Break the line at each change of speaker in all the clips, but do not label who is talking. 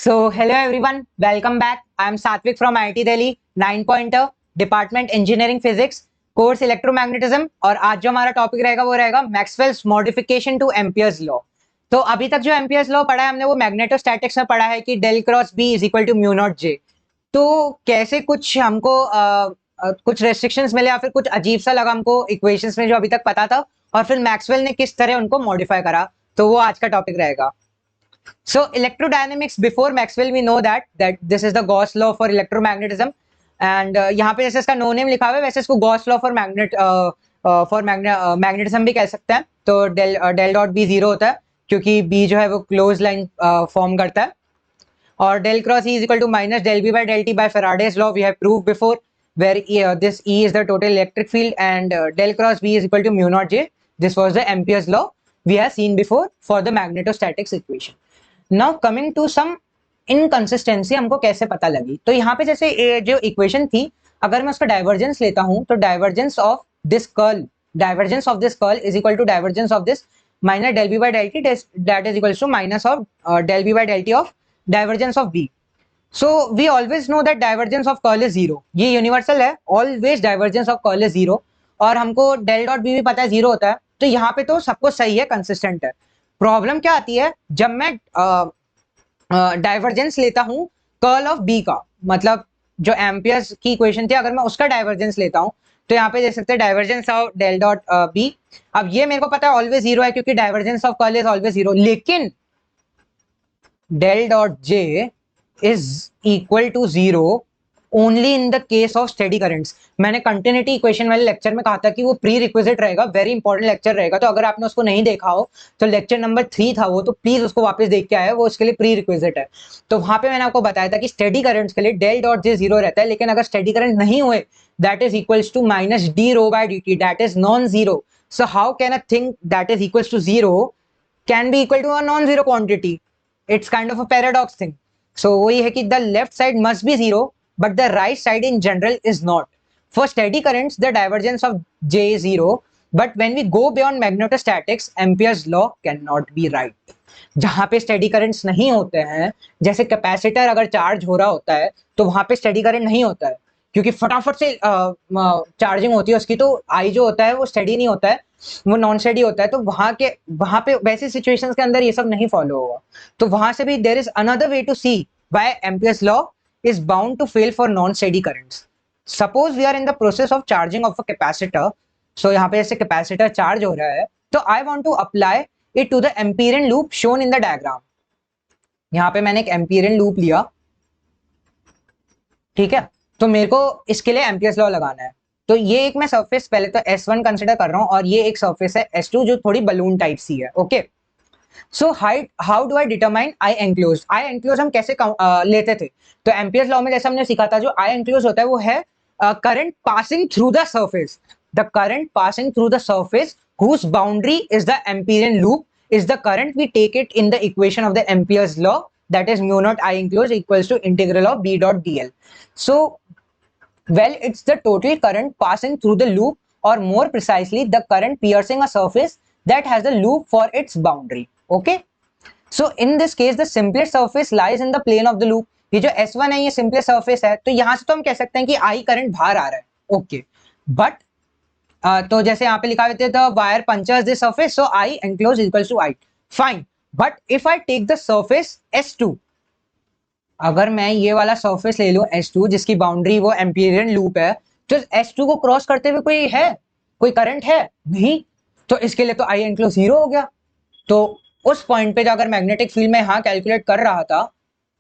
So, hello everyone, welcome back. I am Satvik from IIT Delhi, 9 pointer, department engineering physics, course electromagnetism. और आज जो हमारा topic रहेगा वो रहेगा Maxwell's modification to Ampere's law. तो अभी तक जो एम्पियर्स लॉ पढ़ा है हमने वो मैग्नेटोस्टैटिक्स में पढ़ा है कि del cross B is equal to mu naught J. तो कैसे कुछ हमको कुछ रेस्ट्रिक्शंस मिले या फिर कुछ अजीब सा लगा हमको इक्वेशंस में जो अभी तक पता था, और फिर मैक्सवेल ने किस तरह उनको मॉडिफाई करा, तो वो आज का टॉपिक रहेगा। So electrodynamics before Maxwell we know that this is the Gauss law for electromagnetism and यहाँ पे जैसे इसका नो नेम लिखा हुआ है वैसे इसको Gauss law for मैग्नेटिज्म भी कह सकते हैं। तो डेल डॉट बी जीरो होता है क्योंकि बी जो है वो क्लोज लाइन फॉर्म करता है। और del cross E is equal to minus del B by del t by Faraday's law we have proved before where this E is the total electric field and del cross B is equal to mu naught J. This was the Ampere's law we have seen before for the magnetostatics equation. Now coming to some inconsistency हमको कैसे पता लगी। तो यहाँ पे जैसे जो equation थी, अगर मैं उसका डाइवर्जेंस लेता हूँ तो divergence of this curl is equal to divergence of this minus del B by del t that is equal to minus of del B by del t of divergence of B. So we always know that divergence of curl is zero, ये universal है, always divergence of curl is zero. और हमको del dot B भी पता है zero होता है, तो यहाँ पे तो सबको सही है, कंसिस्टेंट है। प्रॉब्लम क्या आती है जब मैं डाइवर्जेंस लेता हूं कर्ल ऑफ बी का, मतलब जो एम्पियर्स की इक्वेशन थी अगर मैं उसका डाइवर्जेंस लेता हूं तो यहाँ पे देख सकते हैं divergence of del dot B. अब ये मेरे को पता है ऑलवेज जीरो है क्योंकि divergence of curl is always zero, लेकिन del dot J is equal to zero only in the case of steady currents. मैंने कंटिन्यूटी इक्वेशन वाले लेक्चर में कहा था कि वो प्री रिक्विजिट रहेगा, वेरी इंपॉर्टेंट लेक्चर रहेगा। तो अगर आपने उसको नहीं देखा हो तो लेक्चर नंबर 3 था वो, तो प्लीज उसको वापस देख के आया, वो उसके लिए प्री रिक्विजिट है। तो वहां पे मैंने आपको बताया था कि स्टेडी करंट्स के लिए डेल डॉट जे जीरो रहता है, लेकिन अगर स्टेडी करंट नहीं हुए that is equals to minus d rho by d t, that is non zero. So how can a thing that is equals to zero can be equal to a non zero quantity? It's kind of a paradox thing. So वही है कि the left side must be zero but the right side in general is not. For steady currents, the divergence of J is zero, but when we go beyond magnetostatics, Ampere's law cannot be right. जहां पे steady currents नहीं होते हैं, जैसे capacitor अगर charge हो रहा होता है तो वहां पे स्टेडी करंट नहीं होता है क्योंकि फटाफट से चार्जिंग होती है उसकी, तो आई जो होता है वो स्टेडी नहीं होता है, वो नॉन स्टेडी होता है। तो वहां पे वैसी सिचुएशंस के अंदर ये सब नहीं फॉलो होगा। तो वहां से भी there is another way to see why Ampere's law is bound to fail for non-steady currents. Suppose we are in the process of charging of a capacitor. So यहाँ पे जैसे capacitor charge हो रहा है, तो I want to apply it to the Amperian loop shown in the diagram. यहाँ पे मैंने एक Amperian loop लिया, ठीक है। तो मेरे को इसके लिए Ampere's law लगाना है। तो ये एक मैं सरफेस पहले तो S1 कंसिडर कर रहा हूँ और ये एक सरफेस है S2 जो थोड़ी बलून टाइप सी है, okay. So how do I determine I enclose? I enclose हम कैसे लेते थे? तो एम्पियर्स लॉ में जैसे हमने सीखा था, जो आई एंक्लोज होता है वो है current passing through the surface, the current passing through the surface whose boundary is the Amperian loop is the current we take it in the equation of the Ampere's law, that is mu naught I enclosed equals to integral of B dot dl. So well, it's the total current passing through the loop, or more precisely the current piercing a surface that has the loop for its boundary. Okay, so in this case the simplest surface lies in the plane of the loop. ये जो S1 है ये simplest surface है, तो यहां से तो हम कह सकते हैं कि I करंट बाहर आ रहा है, ओके। बट तो जैसे यहाँ पे लिखा हुआ था wire punchers this surface, so I enclosed equals to I, fine. But if I take the surface S2, अगर मैं ये वाला सरफेस ले लूं S2 जिसकी बाउंड्री वो एम्पीरियन लूप है, तो S2 को क्रॉस करते हुए कोई करंट है नहीं, तो इसके लिए तो I enclosed जीरो हो गया। तो उस पॉइंट पे जो अगर मैग्नेटिक फील्ड में यहाँ कैलकुलेट कर रहा था,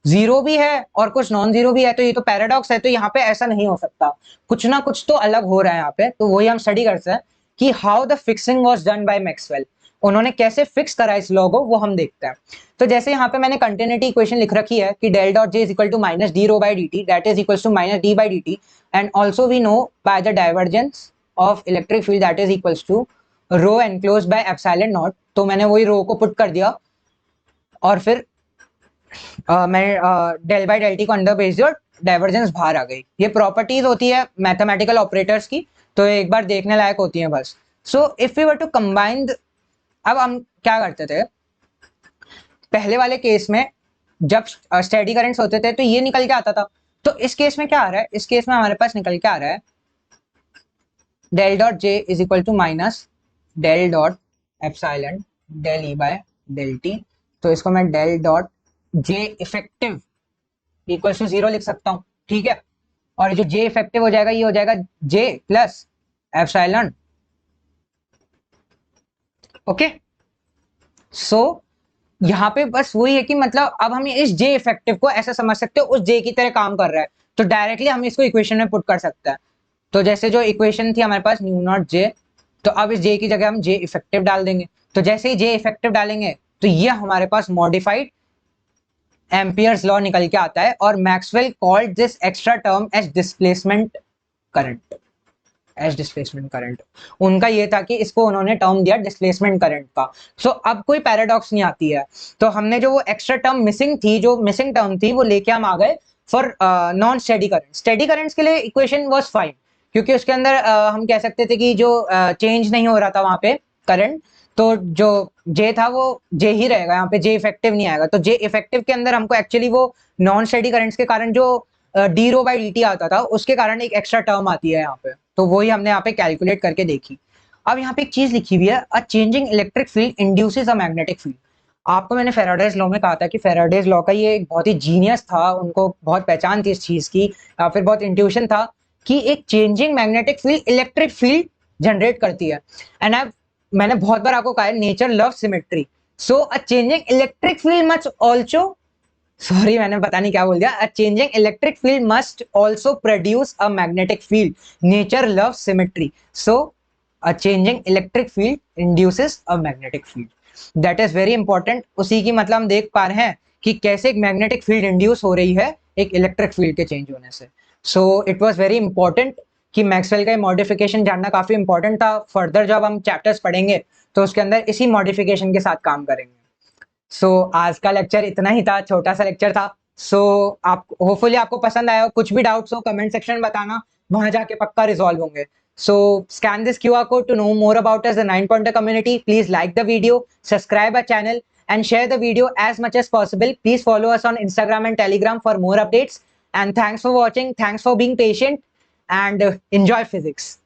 जीरो भी है और कुछ नॉन जीरो भी है, तो ये तो पैराडॉक्स है। तो यहाँ पे ऐसा नहीं हो सकता, कुछ ना कुछ तो अलग हो रहा है यहाँ पे। तो वही हम स्टडी करते हैं कि how the fixing was done by Maxwell, उन्होंने कैसे फिक्स करा इस लॉ को, वो हम देखते हैं। तो जैसे यहाँ पे मैंने कंटिन्यूटी इक्वेशन लिख रखी है कि del dot J is equal to minus d rho by d t, that is equal to minus d by d t, and also we know by the divergence of electric field that is equal to rho enclose by epsilon naught. तो मैंने वही रो को put कर दिया और फिर मैं del by del T को अंडर भेज दिया और डाइवर्जेंस बाहर आ गई। ये प्रॉपर्टीज होती है मैथमेटिकल ऑपरेटर्स की, तो एक बार देखने लायक होती है बस। So if we were to combine, अब हम क्या करते थे पहले वाले केस में, जब स्टेडी करंट्स होते थे तो ये निकल के आता था। तो इस केस में क्या आ रहा है, इस केस में हमारे पास निकल के आ रहा है del dot J is equal to minus del dot epsilon del E by del t. तो इसको मैं del dot J effective equal to 0 लिख सकता हूँ, ठीक है। और जो जे इफेक्टिव हो जाएगा ये हो जाएगा जे प्लस एप्सिलॉन, ओके। सो यहाँ पे बस वही है कि मतलब अब हम इस जे इफेक्टिव को ऐसा समझ सकते हो उस जे की तरह काम कर रहा है, तो डायरेक्टली हम इसको इक्वेशन में पुट कर सकते हैं। तो जैसे जो इक्वेशन थी हमारे पास न्यू नॉट जे, तो अब इस जे की जगह हम जे इफेक्टिव डाल देंगे। तो जैसे ही जे इफेक्टिव डालेंगे तो ये हमारे पास मॉडिफाइड एम्पियर्स लॉ निकल के आता है, और Maxwell called this extra term as displacement current, as displacement current. उनका ये था कि इसको उन्होंने टर्म दिया डिस्प्लेसमेंट करंट का। सो अब कोई पैराडॉक्स नहीं आती है, तो हमने जो वो एक्स्ट्रा टर्म मिसिंग थी, जो मिसिंग टर्म थी, वो लेके हम आ गए for non steady current. Steady currents के लिए इक्वेशन वाज फाइन, क्योंकि उसके अंदर हम कह सकते थे कि जो चेंज नहीं हो रहा था वहां पे करंट, तो जो जे था वो जे ही रहेगा, यहाँ पे जे इफेक्टिव नहीं आएगा। तो जे इफेक्टिव के अंदर हमको एक्चुअली वो नॉन स्टेडी करंट्स के कारण जो d rho by d t आता था, उसके कारण एक एक्स्ट्रा टर्म आती है यहाँ पे, तो वही हमने यहाँ पे कैलकुलेट करके देखी। अब यहाँ पे एक चीज लिखी हुई है, अ changing electric field induces a magnetic field. आपको मैंने फेराडेज लॉ में कहा था कि फेराडेज लॉ का ये एक बहुत ही जीनियस था, उनको बहुत पहचान थी इस चीज की, या फिर बहुत इंट्यूशन था कि एक changing magnetic field electric field generate करती है। एंड मैंने बहुत बार आपको कहा है नेचर लव सिमेट्री, सो अ changing electric field must also, sorry मैंने पता नहीं क्या बोल दिया, अ changing electric field must also produce a magnetic field, nature love symmetry, so a changing electric field induces a magnetic field. That is very important. उसी की मतलब हम देख पा रहे हैं कि कैसे एक मैग्नेटिक फील्ड इंड्यूस हो रही है एक इलेक्ट्रिक फील्ड के चेंज होने से। So it was very important कि मैक्सवेल का मॉडिफिकेशन जानना काफी इंपॉर्टेंट था। फर्दर जब हम चैप्टर्स पढ़ेंगे तो उसके अंदर इसी मॉडिफिकेशन के साथ काम करेंगे। आज का लेक्चर इतना ही था, छोटा सा लेक्चर था। आप होपफुली आपको पसंद आया हो। कुछ भी डाउट्स हो कमेंट सेक्शन में बताना, वहां जाके पक्का रिजॉल्व होंगे। Scan this QR code to know more about us, the 9 Pointer community. Please like the video, subscribe our channel, and share the video as much as possible. Please follow us on Instagram and Telegram for more updates. And thanks for watching. Thanks for being patient, and enjoy physics.